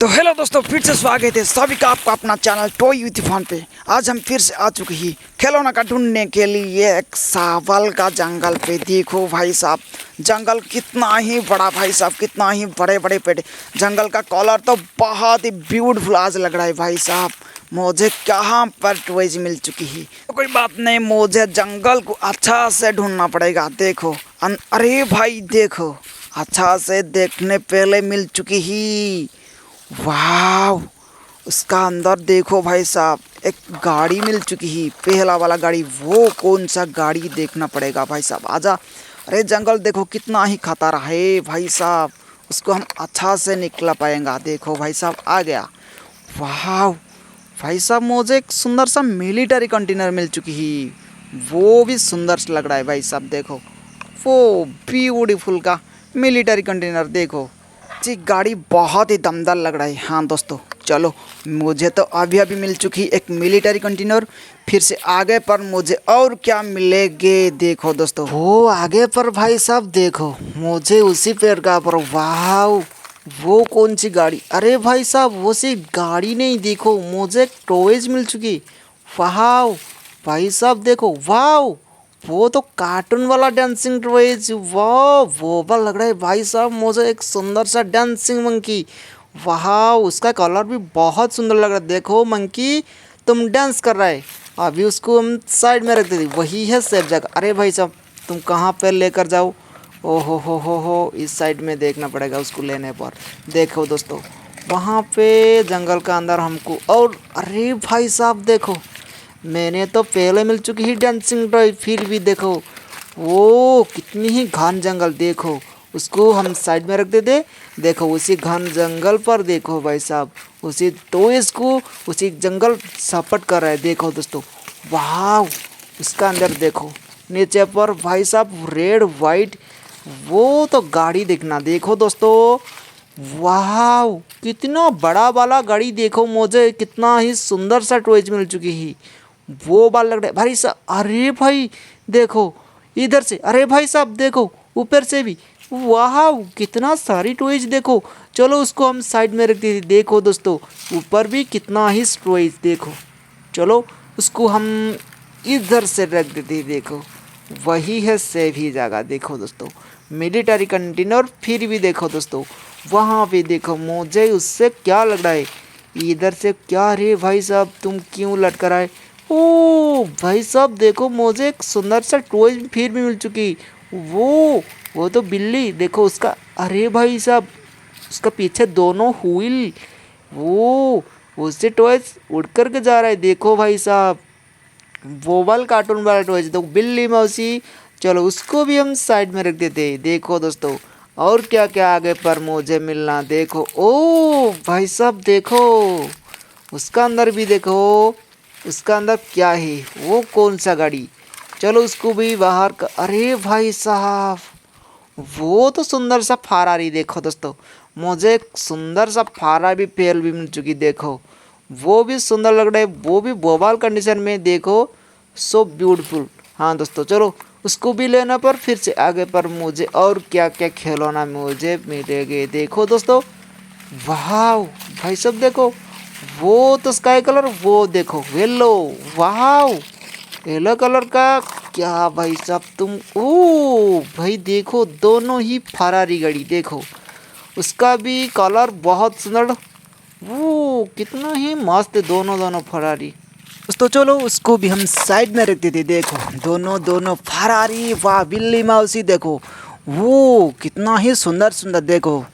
तो हेलो दोस्तों, फिर से स्वागत है सभी का आपका अपना चैनल टॉय विद फन पे। आज हम फिर से आ चुके ही खिलौना का ढूंढने के लिए एक सावल का जंगल पे। देखो भाई साहब, जंगल कितना ही बड़ा, भाई साहब कितना ही बड़े बड़े पेड़। जंगल का कलर तो बहुत ही ब्यूटीफुल आज लग रहा है भाई साहब। मुझे कहाँ पर टॉयज मिल चुकी है तो कोई बात नहीं, मुझे जंगल को अच्छा से ढूंढना पड़ेगा। देखो अरे भाई देखो, अच्छा से देखने पहले मिल चुकी ही। वाह, उसका अंदर देखो भाई साहब, एक गाड़ी मिल चुकी है, पहला वाला गाड़ी। वो कौन सा गाड़ी देखना पड़ेगा भाई साहब। आजा। अरे जंगल देखो कितना ही खतरा है भाई साहब, उसको हम अच्छा से निकला पाएंगे। देखो भाई साहब आ गया। वाह भाई साहब, मुझे एक सुंदर सा मिलिट्री कंटेनर मिल चुकी है, वो भी सुंदर सा लग रहा है भाई साहब। देखो वो ब्यूटीफुल का मिलिट्री कंटेनर। देखो जी, गाड़ी बहुत ही दमदार लग रहा है। हाँ दोस्तों चलो, मुझे तो अभी अभी मिल चुकी एक मिलिट्री कंटेनर। फिर से आगे पर मुझे और क्या मिलेगे। देखो दोस्तों, वो आगे पर भाई साहब देखो, मुझे उसी पेड़ का पर। वाह, वो कौन सी गाड़ी। अरे भाई साहब, वो सी गाड़ी नहीं, देखो मुझे एक टॉयज मिल चुकी। वाह भाई साहब देखो, वाह वो तो कार्टून वाला डांसिंग टॉयज। वाह वो बाल लग रहा है भाई साहब, मुझे एक सुंदर सा डांसिंग मंकी। वाह, उसका कलर भी बहुत सुंदर लग रहा है। देखो मंकी, तुम डांस कर रहा है। अभी उसको हम साइड में रख देते, वही है सेफ जगह। अरे भाई साहब, तुम कहाँ पे लेकर जाओ। ओहो हो, इस साइड में देखना पड़ेगा उसको लेने पर। देखो दोस्तों, वहाँ पे जंगल का अंदर हमको और। अरे भाई साहब देखो, मैंने तो पहले मिल चुकी ही डांसिंग टॉय, फिर भी देखो वो कितनी ही घन जंगल। देखो उसको हम साइड में रख देते। देखो उसी घन जंगल पर देखो भाई साहब, उसी टॉयज को उसी जंगल सपट कर रहा है। देखो दोस्तों, वाह उसका अंदर देखो, नीचे पर भाई साहब रेड वाइट वो तो गाड़ी देखना। देखो दोस्तों, वाह कितना बड़ा वाला गाड़ी। देखो मुझे कितना ही सुंदर सा टॉयज मिल चुकी है, वो बाल लग रहे भाई साहब। अरे भाई देखो इधर से, अरे भाई साहब देखो ऊपर से भी। वाह कितना सारी टॉयज। देखो चलो उसको हम साइड में रख देते। देखो दोस्तों, ऊपर भी कितना ही टॉयज। देखो चलो उसको हम इधर से रख देते। देखो वही है सेफ ही जगह। देखो दोस्तों, मिलिट्री कंटेनर। फिर भी देखो दोस्तों, वहाँ पे देखो मुझे उससे क्या लग रहा है, इधर से क्या। रे भाई साहब, तुम क्यों लटक रहा है। ओ भाई साहब देखो, मुझे एक सुंदर सा टॉय फिर भी मिल चुकी। वो तो बिल्ली। देखो उसका, अरे भाई साहब उसका पीछे दोनों व्हील, वो उससे टॉयज उड़ कर के जा रहा है। देखो भाई साहब, वो वाल कार्टून वाला टॉयज तो बिल्ली मौसी। चलो उसको भी हम साइड में रख देते। देखो दोस्तों, और क्या क्या आगे पर मुझे मिलना। देखो ओ भाई साहब देखो, उसका अंदर भी देखो, उसका अंदर क्या है, वो कौन सा गाड़ी। चलो उसको भी बाहर का। अरे भाई साहब, वो तो सुंदर सा फरारी। देखो दोस्तों, मुझे एक सुंदर सा फरारी पेल भी मिल चुकी। देखो वो भी सुंदर लग रहा है, वो भी बोबाल कंडीशन में। देखो सो ब्यूटीफुल। हाँ दोस्तों चलो उसको भी लेना पर। फिर से आगे पर मुझे और क्या क्या खिलौना मुझे मिलेंगे। देखो दोस्तों, वाह भाई साहब देखो, वो तो स्काई कलर, वो देखो येलो। वाह येलो कलर का क्या भाई साहब तुम। ओ भाई देखो, दोनों ही फरारी गाड़ी। देखो उसका भी कलर बहुत सुंदर, वो कितना ही मस्त है, दोनों फरारी। तो चलो उसको भी हम साइड में रख देते। देखो दोनों फरारी। वाह बिल्ली मौसी देखो, वो कितना ही सुंदर सुंदर। देखो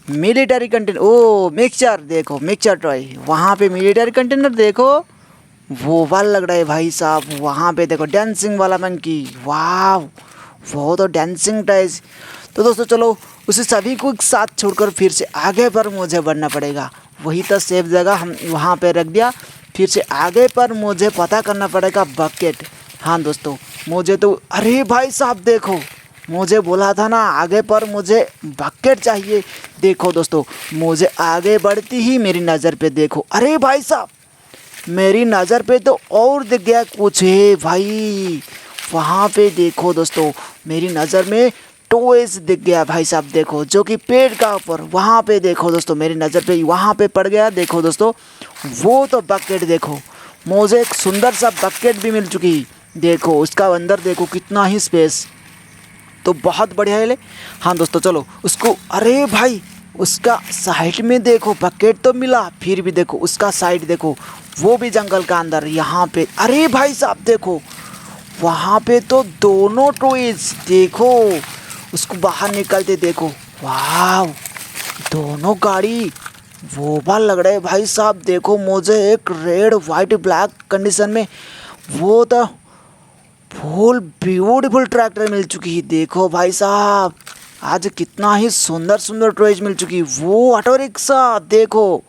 मिलिट्री कंटेनर, ओ मिक्सचर। देखो मिक्सचर टॉय, वहाँ पे मिलिट्री कंटेनर। देखो वो वाल लग रहा है भाई साहब। वहाँ पे देखो डांसिंग वाला मंकी। वाह वो तो डांसिंग टॉयज। तो दोस्तों चलो उसे सभी को एक साथ छोड़कर फिर से आगे पर मुझे बढ़ना पड़ेगा। वही तो सेफ जगह हम वहाँ पे रख दिया। फिर से आगे पर मुझे पता करना पड़ेगा बकेट। हाँ दोस्तों, मुझे तो, अरे भाई साहब देखो, मुझे बोला था ना आगे पर मुझे बकेट चाहिए। देखो दोस्तों, मुझे आगे बढ़ती ही मेरी नज़र पे देखो, अरे भाई साहब मेरी नज़र पे तो और दिख गया कुछ है भाई। वहाँ पे देखो दोस्तों, मेरी नज़र में टॉयज दिख गया भाई साहब, देखो जो कि पेड़ का ऊपर वहाँ पे देखो दोस्तों, मेरी नज़र पे वहाँ पे पड़ गया। देखो दोस्तों वो तो बकेट देखो, मुझे एक सुंदर सा बकेट भी मिल चुकी। देखो उसका अंदर देखो कितना ही स्पेस, तो बहुत बढ़िया है ले। हाँ दोस्तों चलो उसको, अरे भाई उसका साइड में देखो बकेट तो मिला, फिर भी देखो उसका साइड देखो वो भी जंगल का अंदर यहाँ पे। अरे भाई साहब देखो वहाँ पे तो दोनों टॉयज देखो, उसको बाहर निकलते देखो, वाह दोनों गाड़ी वो बाल लग रहे भाई साहब। देखो मुझे एक रेड वाइट ब्लैक कंडीशन में वो तो फुल ब्यूटीफुल ट्रैक्टर मिल चुकी है। देखो भाई साहब आज कितना ही सुंदर सुंदर टॉयज मिल चुकी। वो ऑटो रिक्शा देखो,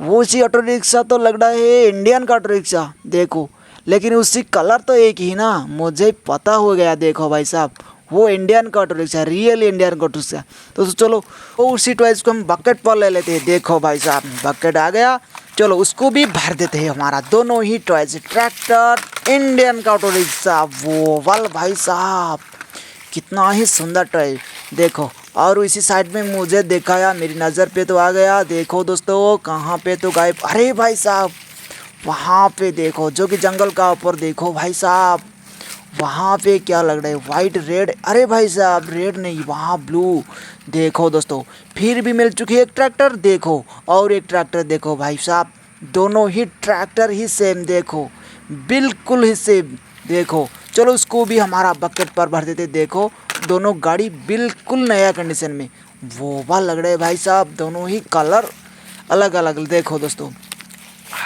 वो उसी ऑटो रिक्शा तो लग रहा है इंडियन का ऑटो रिक्शा देखो, लेकिन उसकी कलर तो एक ही ना, मुझे पता हो गया। देखो भाई साहब वो इंडियन का ऑटो रिक्शा, रियल इंडियन का ऑटो रिक्शा। तो चलो वो उसी टॉयज को हम बकेट पर ले लेते हैं। देखो भाई साहब बकेट आ गया, चलो उसको भी भर देते हैं हमारा दोनों ही टॉयज, ट्रैक्टर इंडियन का ऑटो रिक्शा वो वाल भाई साहब कितना ही सुंदर टॉय देखो। और इसी साइड में मुझे दिखाया, मेरी नज़र पे तो आ गया। देखो दोस्तों कहाँ पे तो गायब, अरे भाई साहब वहाँ पे देखो जो कि जंगल का ऊपर देखो भाई साहब, वहाँ पे क्या लग रहा है वाइट रेड, अरे भाई साहब रेड नहीं वहाँ ब्लू। देखो दोस्तों फिर भी मिल चुकी है एक ट्रैक्टर देखो, और एक ट्रैक्टर देखो भाई साहब, दोनों ही ट्रैक्टर ही सेम देखो, बिल्कुल ही सेम देखो। चलो उसको भी हमारा बकेट पर भर देते। देखो दोनों गाड़ी बिल्कुल नया कंडीशन में वो बाल लग रहे भाई साहब, दोनों ही कलर अलग अलग। देखो दोस्तों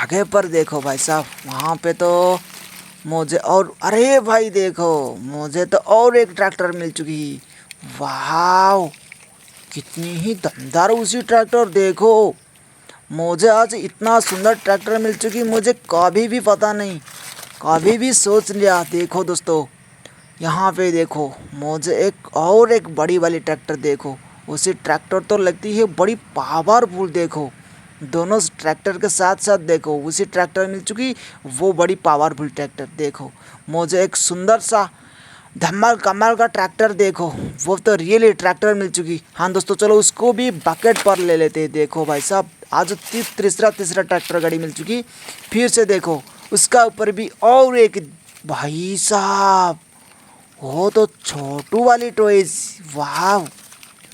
आगे पर देखो भाई साहब वहाँ पे तो मुझे और, अरे भाई देखो मुझे तो और एक ट्रैक्टर मिल चुकी। वाह कितनी ही दमदार उसी ट्रैक्टर देखो, मुझे आज इतना सुंदर ट्रैक्टर मिल चुकी, मुझे कभी भी पता नहीं, कभी भी सोच लिया। देखो दोस्तों यहाँ पे देखो मुझे एक बड़ी वाली ट्रैक्टर देखो, उसी ट्रैक्टर तो लगती है बड़ी पावरफुल। देखो दोनों ट्रैक्टर के साथ साथ देखो उसी ट्रैक्टर मिल चुकी वो बड़ी पावरफुल ट्रैक्टर। देखो मुझे एक सुंदर सा धमाल कमाल का ट्रैक्टर देखो, वो तो रियली ट्रैक्टर मिल चुकी। हाँ दोस्तों चलो उसको भी बकेट पर ले लेते हैं। देखो भाई साहब आज तीसरा ट्रैक्टर गाड़ी मिल चुकी। फिर से देखो उसका ऊपर भी और एक, भाई साहब वो तो छोटू वाली टॉयज, वाह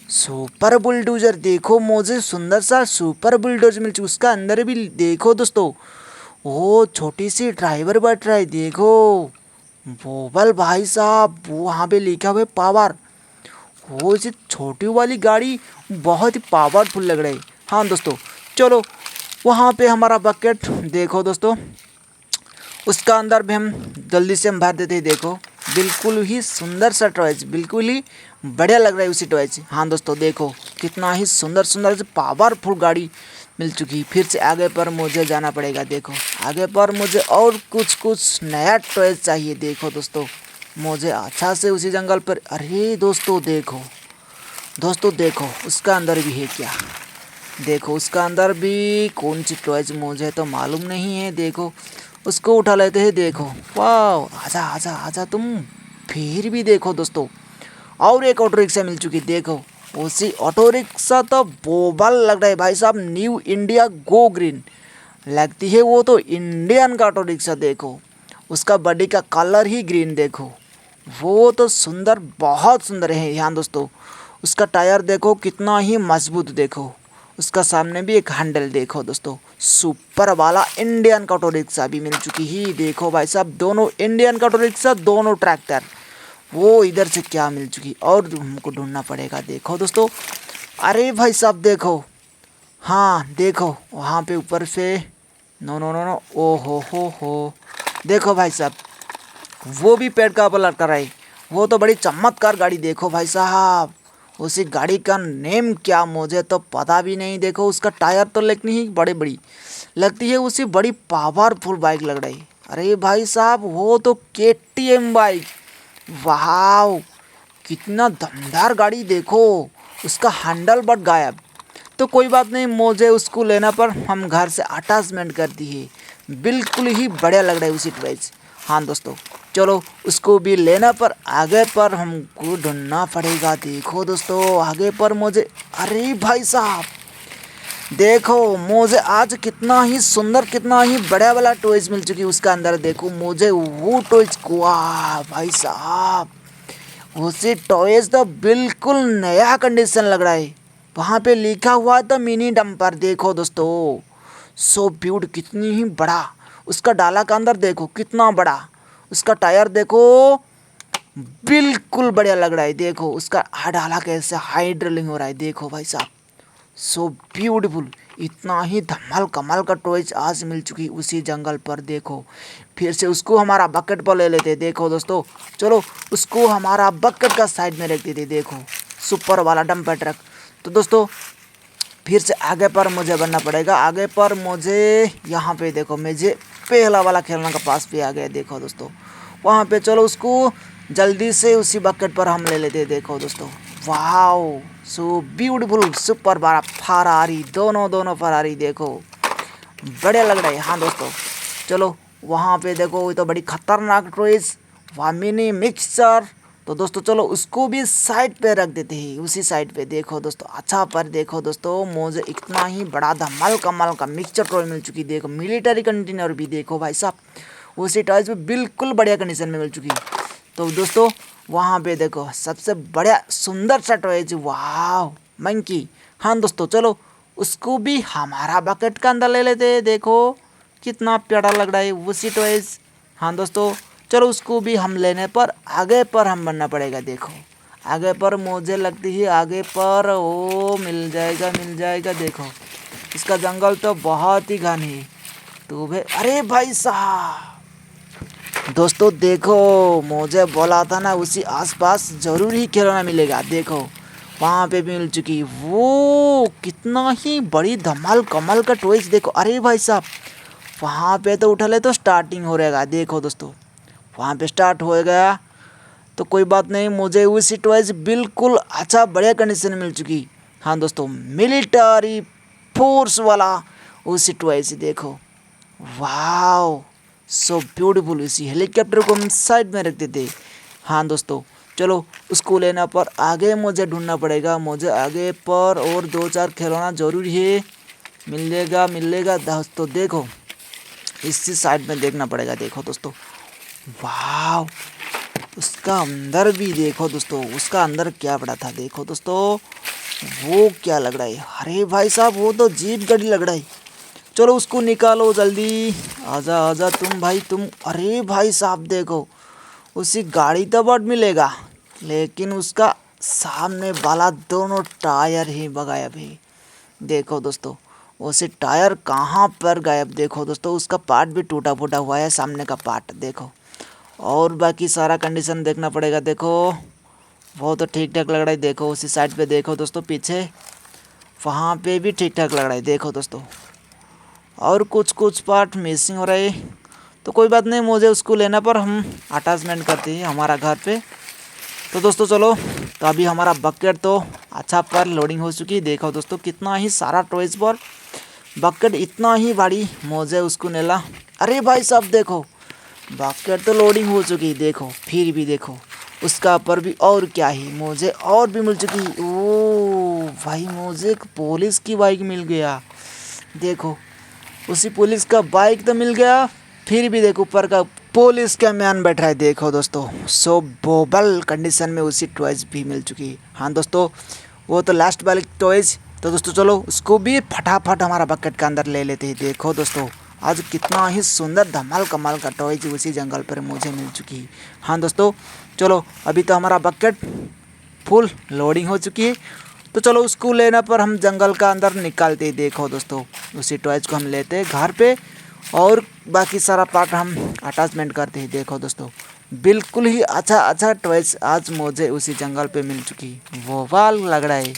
सुपर बुलडोजर देखो, मुझे सुंदर सा सुपर बुलडोजर मिल चुका। उसका अंदर भी देखो दोस्तों वो छोटी सी ड्राइवर बैठ रहा है। देखो बोबल भाई साहब वो वहाँ पे लिखा हुआ है पावर, वो इसी छोटी वाली गाड़ी बहुत ही पावरफुल लग रही है। हाँ दोस्तों चलो वहाँ पे हमारा बकेट देखो दोस्तों, उसका अंदर भी हम जल्दी से हम भर देते हैं। देखो बिल्कुल ही सुंदर सा टॉयज, बिल्कुल ही बढ़िया लग रहा है उसी टॉयज। हाँ दोस्तों देखो कितना ही सुंदर सुंदर से पावरफुल गाड़ी मिल चुकी। फिर से आगे पर मुझे जाना पड़ेगा। देखो आगे पर मुझे और कुछ नया टॉयज चाहिए। देखो दोस्तों मुझे अच्छा से उसी जंगल पर, अरे दोस्तों देखो उसका अंदर भी है क्या, देखो उसका अंदर भी कौन सी टॉयज मुझे तो मालूम नहीं है। देखो उसको उठा लेते हैं। देखो वाह आजा आजा आजा तुम। फिर भी देखो दोस्तों और एक ऑटो रिक्शा मिल चुकी। देखो उसी ऑटो रिक्शा तो बोबल लग रहा है भाई साहब, न्यू इंडिया गो ग्रीन लगती है वो तो इंडियन का ऑटो रिक्शा। देखो उसका बॉडी का कलर ही ग्रीन देखो, वो तो सुंदर बहुत सुंदर है। यहाँ दोस्तों उसका टायर देखो कितना ही मजबूत, देखो उसका सामने भी एक हैंडल। देखो दोस्तों सुपर वाला इंडियन का ऑटो रिक्शा भी मिल चुकी ही। देखो भाई साहब दोनों इंडियन का ऑटो रिक्शा, दोनों ट्रैक्टर, वो इधर से क्या मिल चुकी और हमको ढूंढना पड़ेगा। देखो दोस्तों अरे भाई साहब देखो, हाँ देखो वहाँ पे ऊपर से नो ओ हो देखो भाई साहब वो भी पेड़ का ऊपर लटका रहा है, वो तो बड़ी चमत्कार गाड़ी। देखो भाई साहब उसी गाड़ी का नेम क्या मुझे तो पता भी नहीं। देखो उसका टायर तो लेकिन ही बड़ी लगती है, उसी बड़ी पावरफुल बाइक लग रही। अरे भाई साहब वो तो KTM बाइक, वाह कितना दमदार गाड़ी। देखो उसका हैंडल बट गायब, तो कोई बात नहीं, मुझे उसको लेना पर हम घर से अटैचमेंट कर दिए, बिल्कुल ही बढ़िया लग रहा है उसी प्राइस। हाँ दोस्तों चलो उसको भी लेना पर आगे पर हमको ढूंढना पड़ेगा। देखो दोस्तों आगे पर मुझे, अरे भाई साहब देखो मुझे आज कितना ही सुंदर कितना ही बड़ा वाला टॉयज मिल चुकी है उसका अंदर। देखो मुझे वो टॉयज, वाह भाई साहब उसे टॉयज तो बिल्कुल नया कंडीशन लग रहा है। वहाँ पे लिखा हुआ था मिनी डंपर। देखो दोस्तों सो ब्यूट, कितनी ही बड़ा उसका डाला का अंदर, देखो कितना बड़ा उसका टायर, देखो बिल्कुल बढ़िया लग रहा है। देखो उसका डाला कैसे हाइड्रोलिंग हो रहा है। देखो भाई साहब सो ब्यूटीफुल, इतना ही धमाल कमाल का टॉयज आज मिल चुकी उसी जंगल पर। देखो फिर से उसको हमारा बकेट पर ले लेते। देखो दोस्तों चलो उसको हमारा बकेट का साइड में रख देते। देखो सुपर वाला डंपर ट्रक। तो दोस्तों फिर से आगे पर मुझे बनना पड़ेगा। आगे पर मुझे यहाँ पे देखो मुझे पहला वाला खेलना का पास भी आ गया। देखो दोस्तों वहाँ पे चलो उसको जल्दी से उसी बकेट पर हम ले लेते। देखो दोस्तों वाओ सो ब्यूटीफुल, सुपर बड़ा फरारी, दोनों फरारी देखो बढ़िया लग रहा है। हाँ दोस्तों चलो वहाँ पे देखो ये तो बड़ी खतरनाक टॉयज, वहाँ मिनी मिक्सचर। तो दोस्तों चलो उसको भी साइड पे रख देते हैं, उसी साइड पे। देखो दोस्तों अच्छा पर देखो दोस्तों मुझे इतना ही बड़ा धमाल कमाल का मिक्सचर टॉय मिल चुकी। देखो मिलिट्री कंटेनर भी देखो भाई साहब उसी टॉयज में बिल्कुल बढ़िया कंडीशन में मिल चुकी। तो दोस्तों वहाँ पे देखो सबसे बढ़िया सुंदर सा टॉयज, वाह मंकी। हाँ दोस्तों चलो उसको भी हमारा बकेट का अंदर ले लेते हैं। देखो कितना प्यारा लग रहा है उसी टॉयज। हाँ दोस्तों चलो उसको भी हम लेने पर आगे पर हम बनना पड़ेगा। देखो आगे पर मुझे लगती है आगे पर ओ मिल जाएगा। देखो इसका जंगल तो बहुत ही घना है। तो अरे भाई साहब दोस्तों देखो मुझे बोला था ना उसी आसपास जरूर ही खिलौना मिलेगा। देखो वहाँ पे भी मिल चुकी, वो कितना ही बड़ी धमाल कमाल का टॉयज। देखो अरे भाई साहब वहाँ पे तो उठा ले तो स्टार्टिंग हो रहेगा। देखो दोस्तों वहाँ पे स्टार्ट हो गया तो कोई बात नहीं, मुझे उसी टॉयज बिल्कुल अच्छा बढ़िया कंडीशन में मिल चुकी। हाँ दोस्तों मिलिट्री फोर्स वाला उसी टॉयज। देखो वाह सो ब्यूटीफुल, इसी हेलीकॉप्टर को हम साइड में रख देते। हाँ दोस्तों चलो उसको लेना पर आगे मुझे ढूंढना पड़ेगा। मुझे आगे पर और 2-4 खिलौना जरूरी है, मिलेगा दोस्तों। देखो इसी साइड में देखना पड़ेगा। देखो दोस्तों वाह उसका अंदर भी देखो दोस्तों, उसका अंदर क्या पड़ा था। देखो दोस्तों वो क्या लग रहा है, अरे भाई साहब वो तो जीप गाड़ी लग रहा है। चलो उसको निकालो जल्दी, आजा तुम भाई तुम। अरे भाई साहब देखो उसी गाड़ी तो बट मिलेगा लेकिन उसका सामने वाला दोनों टायर ही गायब है। देखो दोस्तों उसे टायर कहाँ पर गायब। देखो दोस्तों उसका पार्ट भी टूटा फूटा हुआ है, सामने का पार्ट। देखो और बाकी सारा कंडीशन देखना पड़ेगा। देखो वो तो ठीक ठाक लग रहा है। देखो उसी साइड पे देखो दोस्तों पीछे, वहाँ पे भी ठीक ठाक लग रहा है। देखो दोस्तों और कुछ पार्ट मिसिंग हो रहे हैं। तो कोई बात नहीं, मुझे उसको लेना पर हम अटैचमेंट करते हैं हमारा घर पे। तो दोस्तों चलो तो अभी हमारा बकेट तो अच्छा पर लोडिंग हो चुकी है। देखो दोस्तों कितना ही सारा टॉयज पर बकेट इतना ही बड़ी, मुझे उसको नेला। अरे भाई साहब देखो बकेट तो लोडिंग हो चुकी है। देखो फिर भी देखो उसका ऊपर भी और क्या ही मुझे और भी मिल चुकी। ओ भाई मुझे एक पुलिस की बाइक मिल गया। देखो उसी पुलिस का बाइक तो मिल गया, फिर भी देखो ऊपर का पुलिस का मैन बैठा है। देखो दोस्तों सो बोबल कंडीशन में उसी टॉयज भी मिल चुकी है। हाँ दोस्तों वो तो लास्ट वाली टॉयज। तो दोस्तों चलो उसको भी फटाफट हमारा बकेट के अंदर ले लेते हैं। देखो दोस्तों आज कितना ही सुंदर धमाल कमाल का टॉयज उसी जंगल पर मुझे मिल चुकी है। हाँ दोस्तों चलो अभी तो हमारा बकेट फुल लोडिंग हो चुकी है। तो चलो उसको लेने पर हम जंगल का अंदर निकालते। देखो दोस्तों उसी टॉयज को हम लेते हैं घर पे और बाकी सारा पार्ट हम अटैचमेंट करते हैं। देखो दोस्तों बिल्कुल ही अच्छा टॉयज आज मुझे उसी जंगल पे मिल चुकी, वो वाल लग रहा है।